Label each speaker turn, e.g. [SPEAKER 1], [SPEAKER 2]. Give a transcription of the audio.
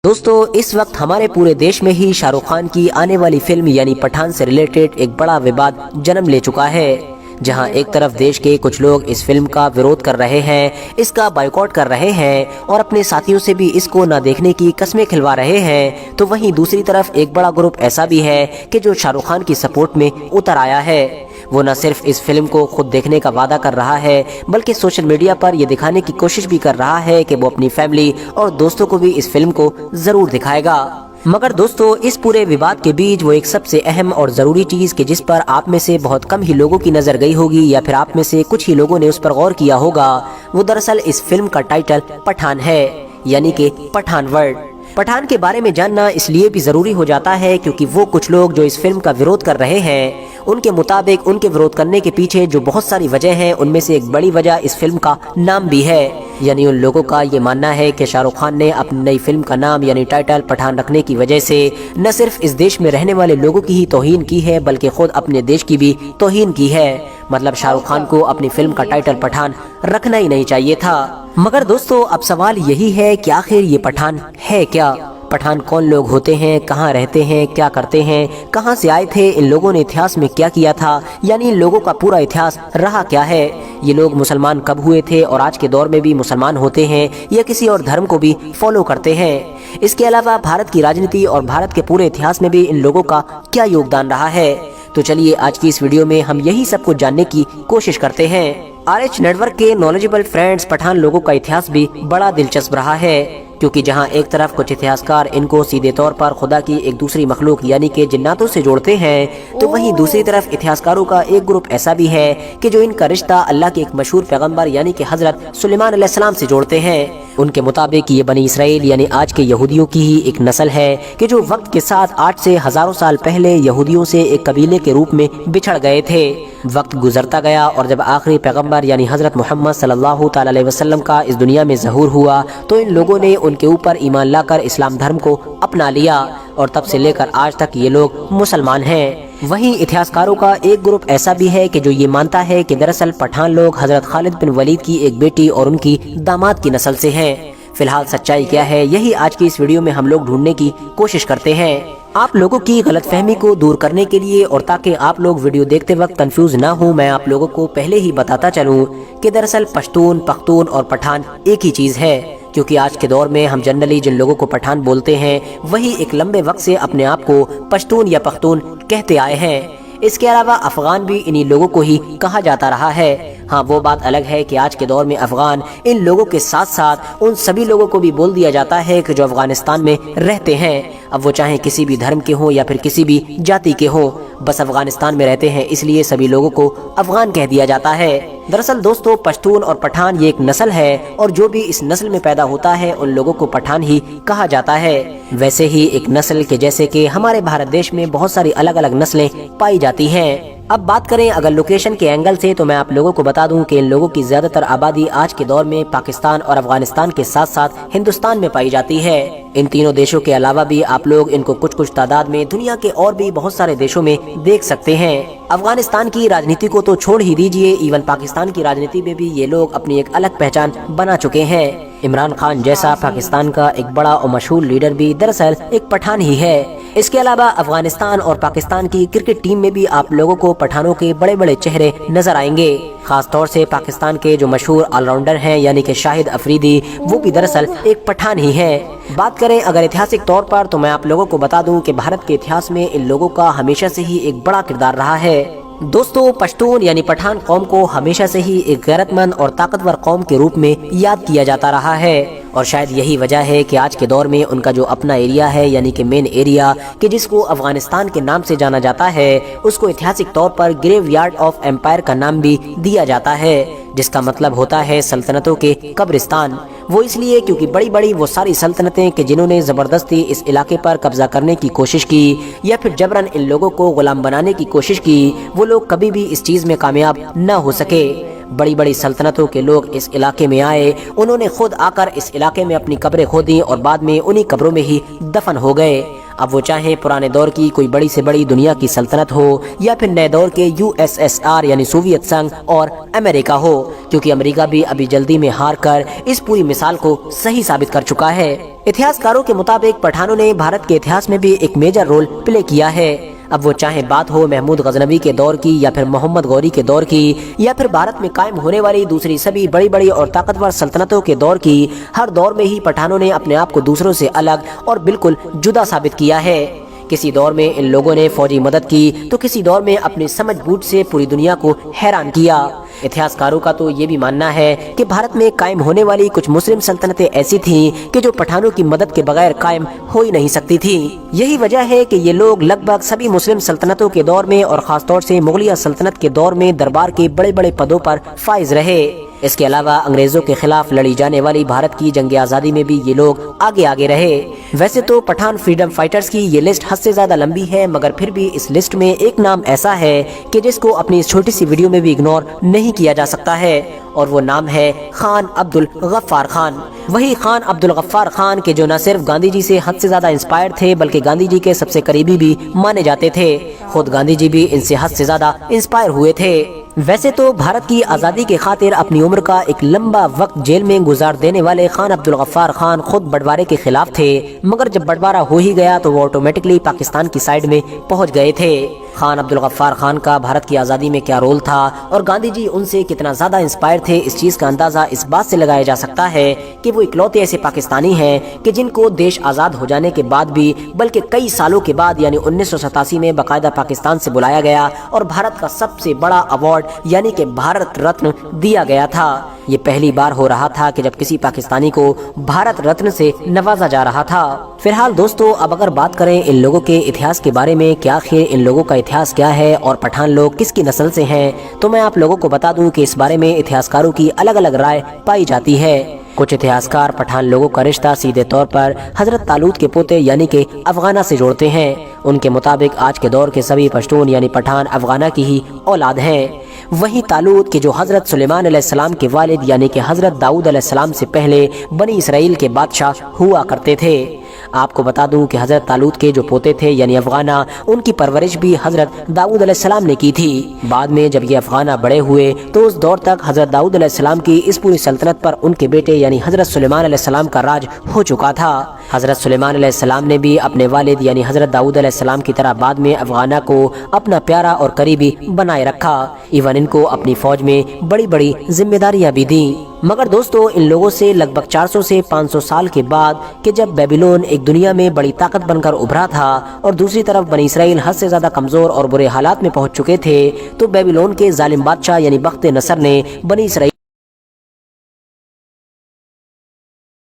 [SPEAKER 1] दोस्तों इस वक्त हमारे पूरे देश में ही शाहरुख खान की आने वाली फिल्म यानी पठान से रिलेटेड एक बड़ा विवाद जन्म ले चुका है, जहां एक तरफ देश के कुछ लोग इस फिल्म का विरोध कर रहे हैं, इसका बायकॉट कर रहे हैं और अपने साथियों से भी इसको न देखने की कस्में खिलवा रहे हैं, तो वहीं दूसरी तरफ एक बड़ा ग्रुप ऐसा भी है कि जो शाहरुख खान की सपोर्ट में उतर आया है। वो न सिर्फ इस फिल्म को खुद देखने का वादा कर रहा है, बल्कि सोशल मीडिया पर ये दिखाने की कोशिश भी कर रहा है कि वो अपनी फैमिली और दोस्तों को भी इस फिल्म को जरूर दिखाएगा। मगर दोस्तों इस पूरे विवाद के बीच वो एक सबसे अहम और जरूरी चीज कि जिस पर आप में से बहुत कम ही लोगों की नजर गई होगी या फिर आप में से कुछ ही लोगों ने उस पर गौर किया होगा, वो दरअसल इस फिल्म का टाइटल पठान है, यानी कि पठान वर्ड। पठान के बारे में जानना इसलिए भी जरूरी हो जाता है क्योंकि वो कुछ लोग जो इस फिल्म का विरोध कर रहे हैं, उनके मुताबिक उनके विरोध करने के पीछे जो बहुत सारी वजह हैं, उनमें से एक बड़ी वजह इस फिल्म का नाम भी है। यानी उन लोगों का ये मानना है कि शाहरुख खान ने अपनी नई फिल्म का नाम यानी टाइटल पठान रखने की वजह से न सिर्फ इस देश में रहने वाले लोगों की ही तौहीन की है, बल्कि खुद अपने देश की भी तौहीन की है। मतलब शाहरुख खान को अपनी फिल्म का टाइटल पठान रखना ही नहीं चाहिए था। मगर दोस्तों अब सवाल यही है कि आखिर ये पठान है क्या? पठान कौन लोग होते हैं, कहाँ रहते हैं, क्या करते हैं, कहाँ से आए थे, इन लोगों ने इतिहास में क्या किया था, यानी इन लोगों का पूरा इतिहास रहा क्या है, ये लोग मुसलमान कब हुए थे और आज के दौर में भी मुसलमान होते हैं या किसी और धर्म को भी फॉलो करते हैं। इसके अलावा भारत की राजनीति और भारत के पूरे इतिहास में भी इन लोगों का क्या योगदान रहा है। तो चलिए आज की इस वीडियो में हम यही सब कुछ जानने की कोशिश करते हैं। RH नेटवर्क के नॉलेजेबल फ्रेंड्स, पठान लोगों का इतिहास भी बड़ा दिलचस्प रहा है, क्योंकि जहां एक तरफ कुछ इतिहासकार इनको सीधे तौर पर खुदा की एक दूसरी मखलूक यानी कि जिन्नातों से जोड़ते हैं, तो वहीं दूसरी तरफ इतिहासकारों का एक ग्रुप ऐसा भी है कि जो इनका रिश्ता अल्लाह के एक मशहूर पैगंबर यानी कि हजरत सुलेमान अलैहिस्सलाम से जोड़ते हैं। उनके मुताबिक ये बनी इसराइल यानी आज के यहूदियों की ही एक नस्ल है कि जो वक्त के साथ 8 से हजारों साल पहले यहूदियों से एक कबीले के रूप में बिछड़ गए थे। वक्त गुजरता गया और जब आखिरी पैगंबर यानी हजरत मोहम्मद सल्लल्लाहु ताला अलैहि वसल्लम का इस दुनिया में ज़हूर हुआ, तो इन लोगों ने उनके ऊपर ईमान लाकर इस्लाम धर्म को अपना लिया और तब से लेकर आज तक ये लोग मुसलमान हैं। वहीं इतिहासकारों का एक ग्रुप ऐसा भी है कि जो ये मानता है कि दरअसल पठान लोग हजरत खालिद बिन वलीद की एक बेटी और उनकी दामाद की नस्ल से हैं। फिलहाल सच्चाई क्या है, यही आज की इस वीडियो में हम लोग ढूंढने की कोशिश करते हैं। आप लोगों की गलतफहमी को दूर करने के लिए और ताकि आप लोग वीडियो देखते वक्त कंफ्यूज ना हो, मैं आप लोगों को पहले ही बताता चलूं कि दरअसल पश्तून, पख्तून और पठान एक ही चीज है, क्योंकि आज के दौर में हम जनरली जिन लोगों को पठान बोलते हैं वही एक लंबे वक्त से अपने आप को पश्तून या पख्तून कहते आए हैं। इसके अलावा अफगान भी इन्हीं लोगों को ही कहा जाता रहा है। हाँ, वो बात अलग है कि आज के दौर में अफगान इन लोगों के साथ साथ उन सभी लोगों को भी बोल दिया जाता है कि जो अफगानिस्तान में रहते हैं, अब वो चाहे किसी भी धर्म के हों या फिर किसी भी जाति के हों, बस अफगानिस्तान में रहते हैं, इसलिए सभी लोगों को अफगान कह दिया जाता है। दरअसल दोस्तों पश्तून और पठान ये एक नस्ल है और जो भी इस नस्ल में पैदा होता है उन लोगों को पठान ही कहा जाता है। वैसे ही एक नस्ल के जैसे कि हमारे भारत देश में बहुत सारी अलग अलग नस्लें पाई जाती हैं। अब बात करें अगर लोकेशन के एंगल से, तो मैं आप लोगों को बता दूं कि इन लोगों की ज्यादातर आबादी आज के दौर में पाकिस्तान और अफगानिस्तान के साथ साथ हिंदुस्तान में पाई जाती है। इन तीनों देशों के अलावा भी आप लोग इनको कुछ कुछ तादाद में दुनिया के और भी बहुत सारे देशों में देख सकते हैं। अफगानिस्तान की राजनीति को तो छोड़ ही दीजिए, इवन पाकिस्तान की राजनीति में भी ये लोग अपनी एक अलग पहचान बना चुके हैं। इमरान खान जैसा पाकिस्तान का एक बड़ा और मशहूर लीडर भी दरअसल एक पठान ही है। इसके अलावा अफगानिस्तान और पाकिस्तान की क्रिकेट टीम में भी आप लोगों को पठानों के बड़े बड़े चेहरे नजर आएंगे। खास तौर से पाकिस्तान के जो मशहूर ऑलराउंडर हैं यानी कि शाहिद अफरीदी, वो भी दरअसल एक पठान ही है। बात करें अगर ऐतिहासिक तौर पर, तो मैं आप लोगों को बता दूं कि भारत के इतिहास में इन लोगों का हमेशा से ही एक बड़ा किरदार रहा है। दोस्तों पश्तून यानी पठान कौम को हमेशा से ही एक गैरतमंद और ताकतवर कौम के रूप में याद किया जाता रहा है और शायद यही वजह है कि आज के दौर में उनका जो अपना एरिया है यानी कि मेन एरिया कि जिसको अफगानिस्तान के नाम से जाना जाता है, उसको ऐतिहासिक तौर पर ग्रेवयार्ड ऑफ एम्पायर का नाम भी दिया जाता है, जिसका मतलब होता है सल्तनतों के कब्रिस्तान। वो इसलिए क्योंकि बड़ी बड़ी वो सारी सल्तनतें कि जिन्होंने जबरदस्ती इस इलाके पर कब्जा करने की कोशिश की या फिर जबरन इन लोगों को गुलाम बनाने की कोशिश की, वो लोग कभी भी इस चीज में कामयाब न हो सके। बड़ी बड़ी सल्तनतों के लोग इस इलाके में आए, उन्होंने खुद आकर इस इलाके में अपनी कब्रें खोदी और बाद में उन्हीं कब्रों में ही दफन हो गए। اب وہ چاہے پرانے دور کی کوئی بڑی سے بڑی دنیا کی سلطنت ہو یا پھر نئے دور کے USSR یعنی سوویت سنگھ اور امریکہ ہو، کیونکہ امریکہ بھی ابھی جلدی میں ہار کر اس پوری مثال کو صحیح ثابت کر چکا ہے۔ اتہاس کاروں کے مطابق پٹھانوں نے بھارت کے اتہاس میں بھی ایک میجر رول پلے کیا ہے۔ اب وہ چاہے بات ہو محمود غزنوی کے دور کی یا پھر محمد غوری کے دور کی یا پھر بھارت میں قائم ہونے والی دوسری سبھی بڑی بڑی اور طاقتور سلطنتوں کے دور کی، ہر دور میں ہی پٹھانوں نے اپنے آپ کو دوسروں سے الگ اور بالکل جدا ثابت کیا ہے۔ کسی دور میں ان لوگوں نے فوجی مدد کی تو کسی دور میں اپنی سمجھ بوجھ سے پوری دنیا کو حیران کیا۔ اتہاس کاروں کا تو یہ بھی ماننا ہے کہ بھارت میں قائم ہونے والی کچھ مسلم سلطنتیں ایسی تھیں کہ جو پٹھانوں کی مدد کے بغیر قائم ہو ہی نہیں سکتی تھیں۔ یہی وجہ ہے کہ یہ لوگ لگ بھگ سبھی مسلم سلطنتوں کے دور میں اور خاص طور سے مغلیہ سلطنت کے دور میں دربار کے بڑے بڑے پدوں پر فائز رہے۔ اس کے علاوہ انگریزوں کے خلاف لڑی جانے والی بھارت کی جنگ آزادی میں بھی یہ لوگ آگے رہے۔ ویسے تو پٹھان فریڈم فائٹرز کی یہ لسٹ حد سے زیادہ لمبی ہے، مگر پھر بھی اس لسٹ میں ایک نام ایسا ہے کہ جس کو اپنی اس چھوٹی سی ویڈیو میں بھی اگنور نہیں کیا جا سکتا ہے، اور وہ نام ہے خان عبد الغفار خان۔ وہی خان عبد الغفار خان کے جو نہ صرف گاندھی جی سے حد سے زیادہ انسپائر تھے بلکہ گاندھی جی کے سب سے قریبی بھی مانے جاتے تھے۔ خود گاندھی جی بھی ان سے حد سے زیادہ انسپائر ہوئے تھے۔ ویسے تو بھارت کی آزادی کے خاطر اپنی عمر کا ایک لمبا وقت جیل میں گزار دینے والے خان عبد الغفار خان خود بٹوارے کے خلاف تھے، مگر جب بٹوارا ہو ہی گیا تو وہ آٹومیٹکلی پاکستان کی سائیڈ میں پہنچ گئے تھے۔ خان عبد الغفار خان کا بھارت کی آزادی میں کیا رول تھا اور گاندھی جی ان سے کتنا زیادہ انسپائر تھے، اس چیز کا اندازہ اس بات سے لگایا جا سکتا ہے کہ وہ اکلوتے ایسے پاکستانی ہیں کہ جن کو دیش آزاد ہو جانے کے بعد بھی بلکہ کئی سالوں کے بعد یعنی 1987 میں باقاعدہ پاکستان سے بلایا گیا اور بھارت کا سب سے بڑا ایوارڈ یعنی کہ بھارت رتن دیا گیا تھا۔ یہ پہلی بار ہو رہا تھا کہ جب کسی پاکستانی کو بھارت رتن سے نوازا جا رہا تھا۔ فی الحال دوستو، اب اگر بات کریں ان لوگوں کے اتہاس کے بارے میں کہ آخر ان لوگوں کا اتہاس کیا ہے اور پٹھان لوگ کس کی نسل سے ہیں، تو میں آپ لوگوں کو بتا دوں کہ اس بارے میں اتہاسکاروں کی الگ الگ رائے پائی جاتی ہے۔ کچھ اتہاسکار پٹھان لوگوں کا رشتہ سیدھے طور پر حضرت طالوت کے پوتے یعنی کہ افغانہ سے جوڑتے ہیں۔ ان کے مطابق آج کے دور کے سبھی پشتون یعنی پٹھان افغانہ کی ہی اولاد ہیں۔ وہیں طالوت کے جو حضرت سلیمان علیہ السلام کے والد یعنی کہ حضرت داؤد علیہ السلام سے پہلے بنی اسرائیل کے بادشاہ ہوا کرتے تھے۔ آپ کو بتا دوں کہ حضرت طالوت کے جو پوتے تھے یعنی افغانہ، ان کی پرورش بھی حضرت داؤد علیہ السلام نے کی تھی۔ بعد میں جب یہ افغانہ بڑے ہوئے تو اس دور تک حضرت داؤد علیہ السلام کی اس پوری سلطنت پر ان کے بیٹے یعنی حضرت سلیمان علیہ السلام کا راج ہو چکا تھا۔ حضرت سلیمان علیہ السلام نے بھی اپنے والد یعنی حضرت داؤد علیہ السلام کی طرح بعد میں افغانہ کو اپنا پیارا اور قریبی بنائے رکھا، ایون ان کو اپنی فوج میں بڑی بڑی ذمہ داریاں بھی دیں۔ مگر دوستو، ان لوگوں سے لگ بھگ 400 سے 500 سال کے بعد کہ جب بیبیلون ایک دنیا میں بڑی طاقت بن کر ابھرا تھا اور دوسری طرف بنی اسرائیل حد سے زیادہ کمزور اور برے حالات میں پہنچ چکے تھے، تو بیبیلون کے ظالم بادشاہ یعنی بخت نصر نے بنی اسرائیل